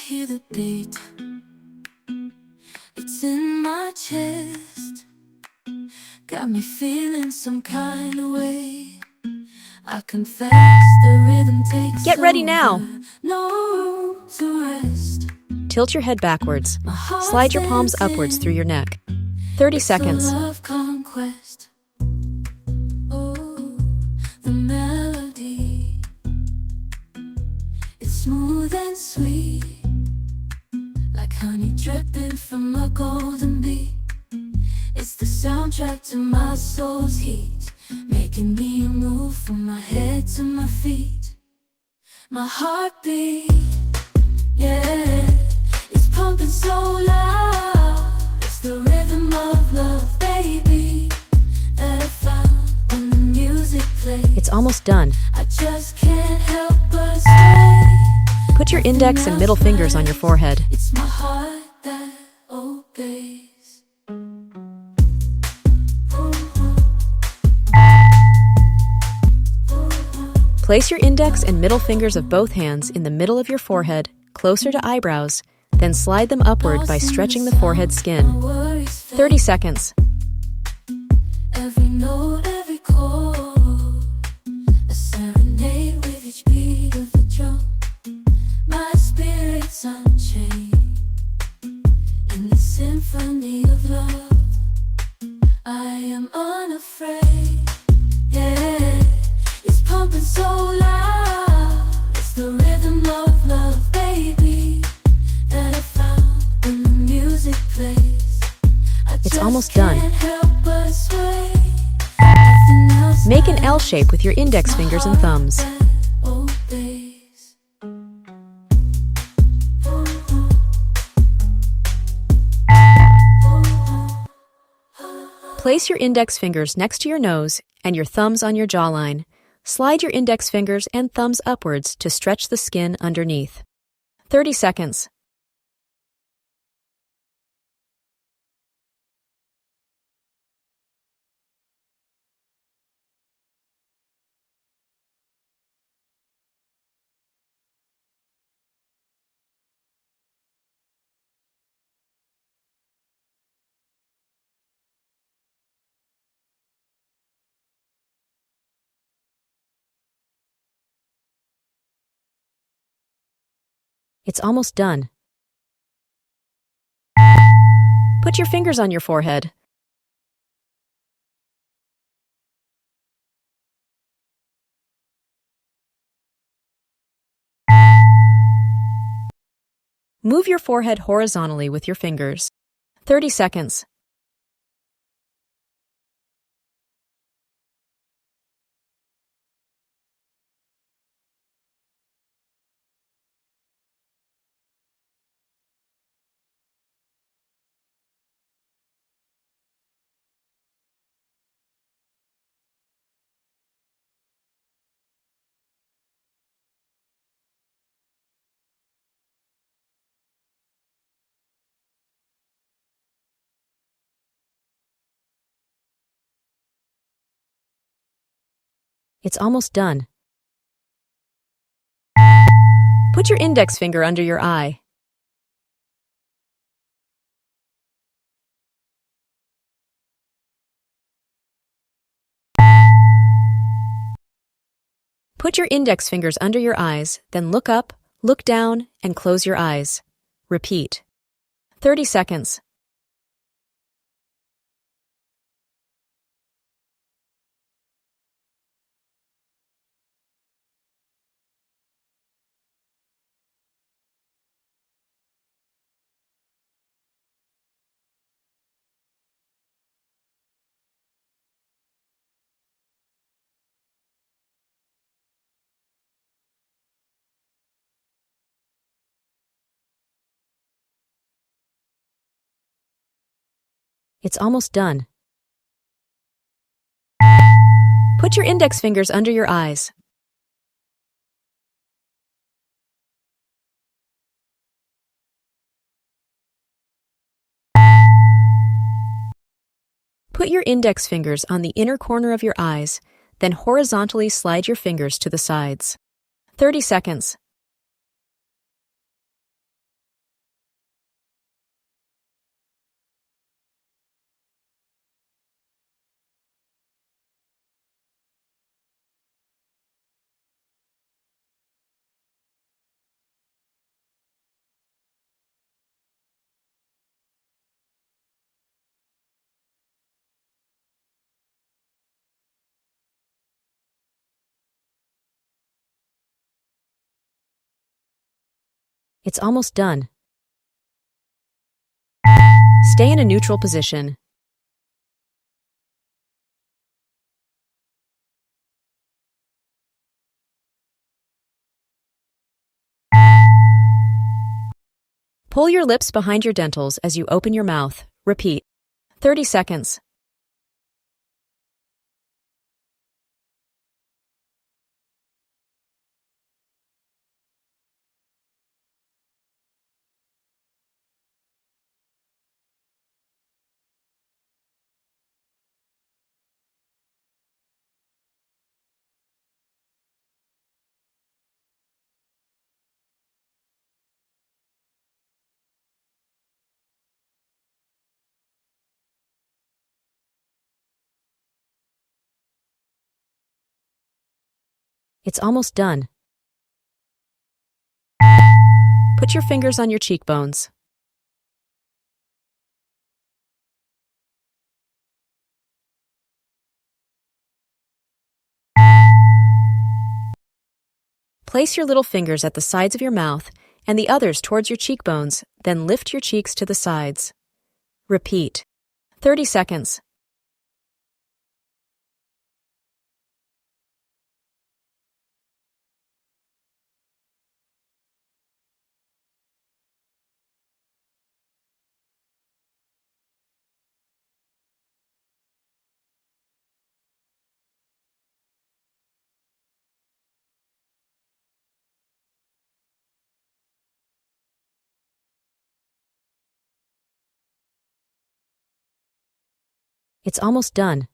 hear the beat. It's in my chest. Got me feeling some kind of way. I confess the rhythm takes Get ready now. over. No room to rest. Tilt your head backwards. My heart's Slide your palms dancing. upwards through your neck. 30 It's seconds. a love conquest. Oh, the melody. It's smooth and sweet, like honey dripping from a golden bee. It's the soundtrack to my soul's heat, making me move from my head to my feet. My heartbeat, yeah, it's pumping so loud. It's the rhythm of love, baby, that I found when the music plays. It's almost done. I just can't help but stay. Put your index and middle fingers on your forehead. It's my heart that obeys. Place your index and middle fingers of both hands in the middle of your forehead, closer to eyebrows, then slide them upward by stretching the forehead skin. 30 seconds. Every note, every chord, a serenade with each beat of the drum. My spirit's unchained in the symphony of love. I am unafraid, yeah. It's pumping so loud. It's the rhythm of love, baby, that I found when the music plays. It's almost done. Can't help but sway. Nothing else Make an L shape with your index fingers and thumbs. that obeys. Place your index fingers next to your nose and your thumbs on your jawline. Slide your index fingers and thumbs upwards to stretch the skin underneath. 30 seconds. It's almost done. Put your fingers on your forehead. Move your forehead horizontally with your fingers. 30 seconds. It's almost done. Put your index finger under your eye. Put your index fingers under your eyes, then look up, look down, and close your eyes. Repeat. 30 seconds. It's almost done. Put your index fingers under your eyes. Put your index fingers on the inner corner of your eyes, then horizontally slide your fingers to the sides. 30 seconds. It's almost done. Stay in a neutral position. Pull your lips behind your dentals as you open your mouth. Repeat. 30 seconds. It's almost done. Put your fingers on your cheekbones. Place your little fingers at the sides of your mouth and the others towards your cheekbones, then lift your cheeks to the sides. Repeat. 30 seconds. It's almost done.